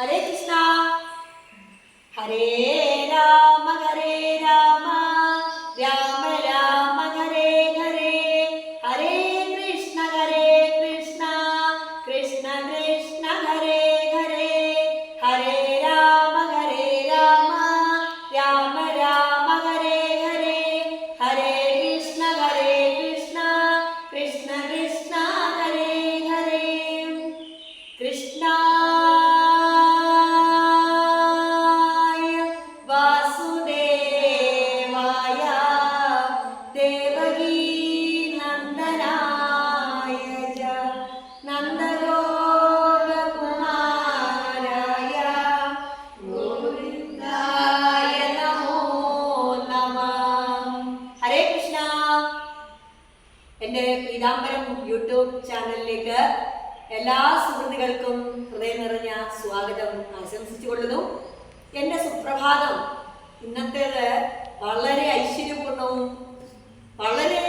हरे कृष्णा हरे राम राम राम हरे हरे हरे कृष्ण कृष्ण कृष्ण हरे हरे हरे राम राम राम हरे हरे हरे कृष्ण कृष्ण कृष्ण हरे हरे कृष्णा എൻ്റെ പീതാംബരം യൂട്യൂബ് ചാനലിലേക്ക് എല്ലാ സുഹൃത്തുക്കൾക്കും ഹൃദയം നിറഞ്ഞ സ്വാഗതം ആശംസിച്ചുകൊള്ളുന്നു. എൻ്റെ സുപ്രഭാതം ഇന്നത്തേത് വളരെ ഐശ്വര്യപൂർണവും വളരെ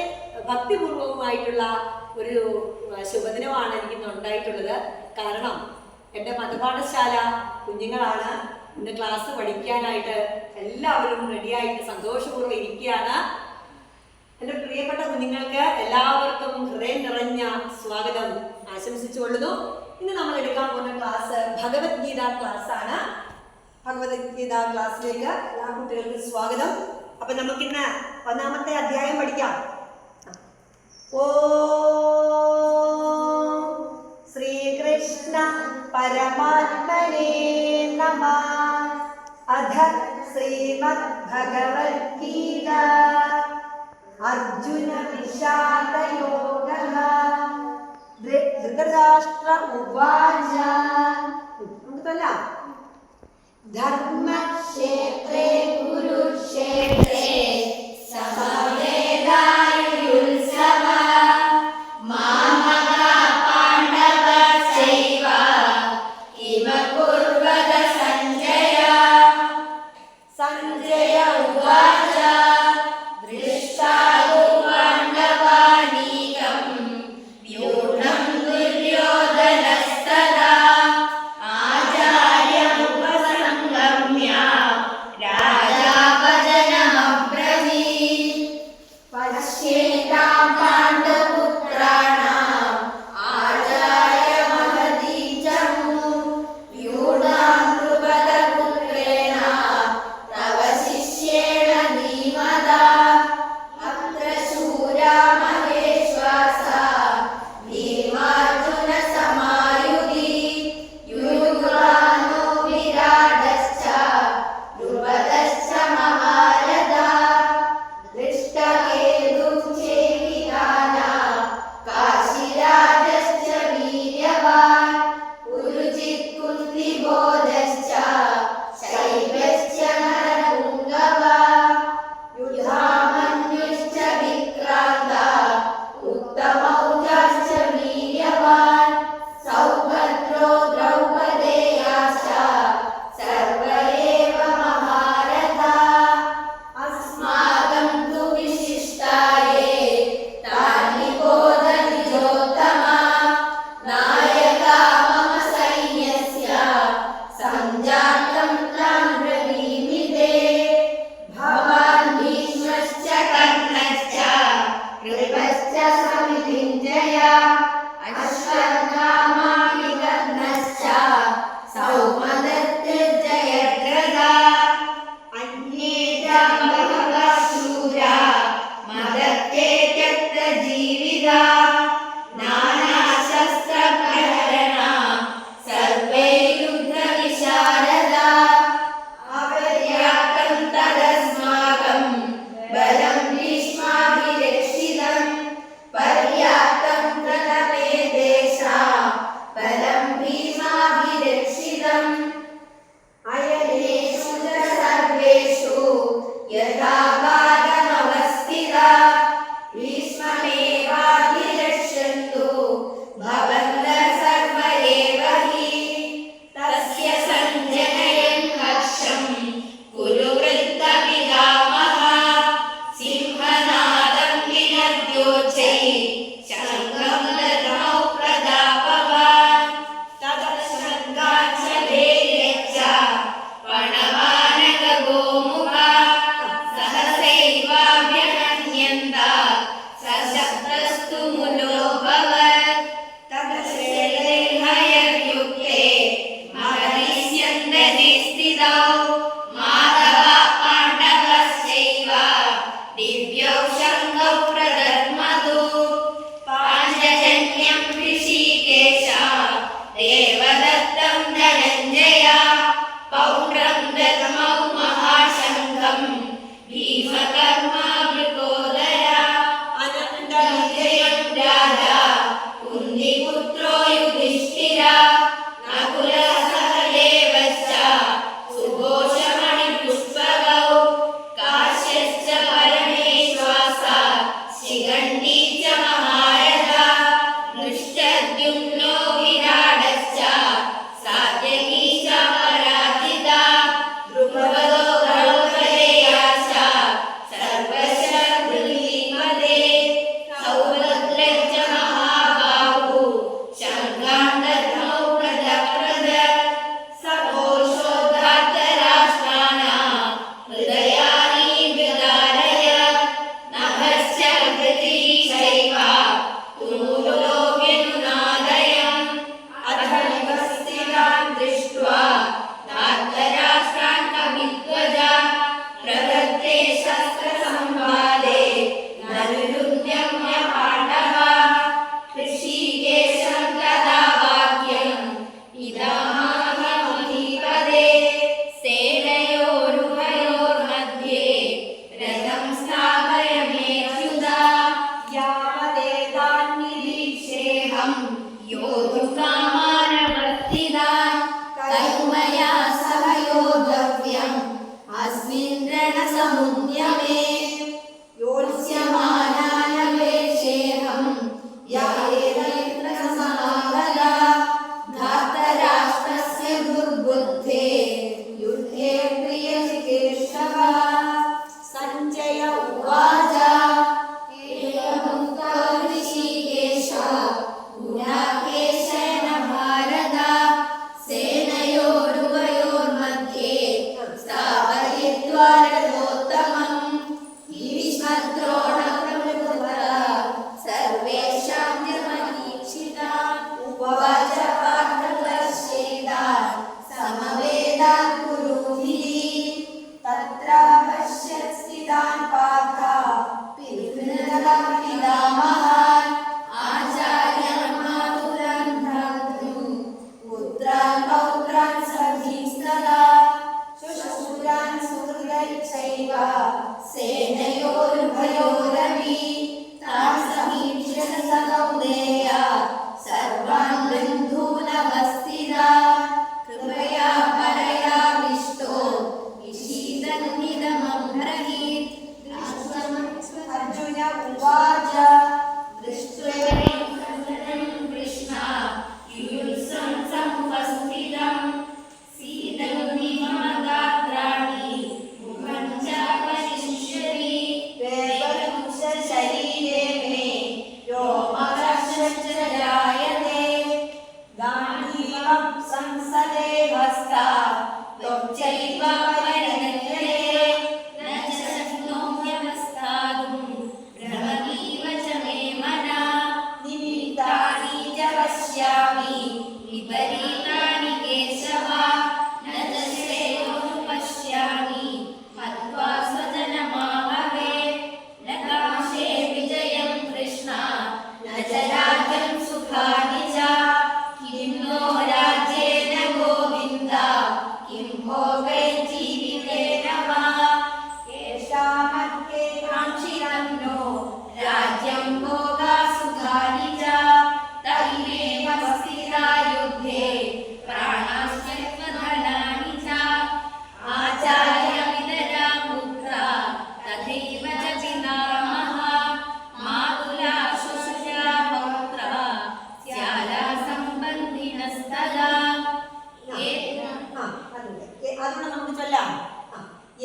ഭക്തിപൂർവവുമായിട്ടുള്ള ഒരു ശുഭദിനമാണ് എനിക്ക് ഉണ്ടായിട്ടുള്ളത്. കാരണം എൻ്റെ മതപാഠശാല കുഞ്ഞുങ്ങളാണ് ഇന്ന് ക്ലാസ് പഠിക്കാനായിട്ട് എല്ലാവരും റെഡിയായിട്ട് സന്തോഷപൂർവ്വം ഇരിക്കുകയാണ്. എൻ്റെ പ്രിയപ്പെട്ട കുഞ്ഞുങ്ങൾക്ക് എല്ലാവർക്കും ഹൃദയം നിറഞ്ഞ സ്വാഗതം ആശംസിച്ചുകൊള്ളുന്നു. ഇന്ന് നമ്മൾ എടുക്കാൻ പോകുന്ന ക്ലാസ് ഭഗവത്ഗീത ക്ലാസ് ആണ്. ഭഗവത്ഗീത ക്ലാസ്സിലേക്ക് എല്ലാ കുട്ടികൾക്കും സ്വാഗതം. അപ്പൊ നമുക്കിന്ന് ഒന്നാമത്തെ അധ്യായം പഠിക്കാം. ഓം ശ്രീകൃഷ്ണ പരമാത്മനേ നമഃ. അധ ശ്രീമദ് ഭഗവത്ഗീത അർജുന വിഷാദയോഗഃ. ധൃതരാഷ്ട്ര ഉവാച. ധർമ്മക്ഷേത്രേ കുരുക്ഷേത്രേ സമവേദായുത്സവ മാമകാ പാണ്ഡവ ചൈവ കിമ കുർവത സഞ്ജയ. സഞ്ജയ ഉവാച ദൃഷ്ടാദു പാണ്ഡവാനീകം വ്യൂഢം ദുര്യോധനസ്തദാ ആചാര്യമുപസംഗമ്യ രാജ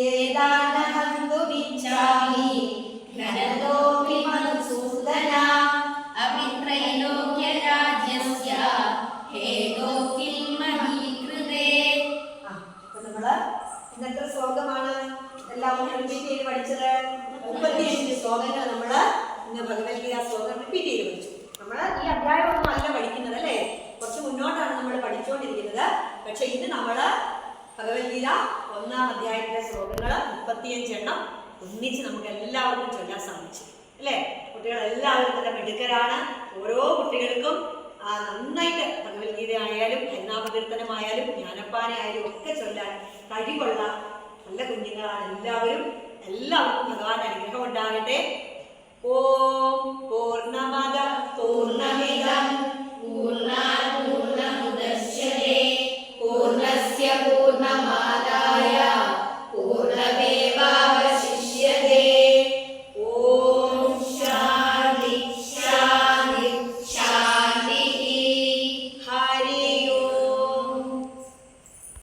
ഏതാനഹന്തുമിച്ഛാമി ഘനതോപി മധുസൂദന അമിത്രൈലോക്യരാജ്യസ്യ ഹേതോ കിം മഹീകൃതേ. അപ്പൊ നമ്മള് ഇന്നത്തെ ശ്ലോകമാണ് എല്ലാവരും റിപ്പീറ്റ് ചെയ്ത് പഠിച്ചത്. 35 ശ്ലോകങ്ങൾ നമ്മള് ഇന്ന് ഭഗവത്ഗീത ശ്ലോകം റിപ്പീറ്റ് ചെയ്ത് പഠിച്ചു. നമ്മള് ഈ അധ്യായം ഒന്നും അല്ല പഠിക്കുന്നത് അല്ലേ, കുറച്ച് മുന്നോട്ടാണ് നമ്മൾ പഠിച്ചുകൊണ്ടിരിക്കുന്നത്. പക്ഷെ ഇത് നമ്മള് ഭഗവത്ഗീത 1-ാം അധ്യായത്തിലെ ശ്ലോകങ്ങൾ 35 എണ്ണം ഒന്നിച്ച് നമുക്ക് എല്ലാവർക്കും ചൊല്ലാൻ സാധിച്ചു അല്ലേ. കുട്ടികൾ എല്ലാവരും തന്നെ മിടുക്കരാണ്. ഓരോ കുട്ടികൾക്കും നന്നായിട്ട് ഭഗവത്ഗീത ആയാലും ഹരിനാമകീർത്തനമായാലും ജ്ഞാനപ്പാനയായാലും ഒക്കെ ചൊല്ലാൻ കഴിവുള്ള നല്ല കുഞ്ഞുങ്ങളാണ് എല്ലാവരും. എല്ലാവർക്കും ഭഗവാന്റെ അനുഗ്രഹം ഉണ്ടാകട്ടെ. ഓം പൂർണ്ണമദ പൂർണ്ണമിദം പൂർണ്ണാത്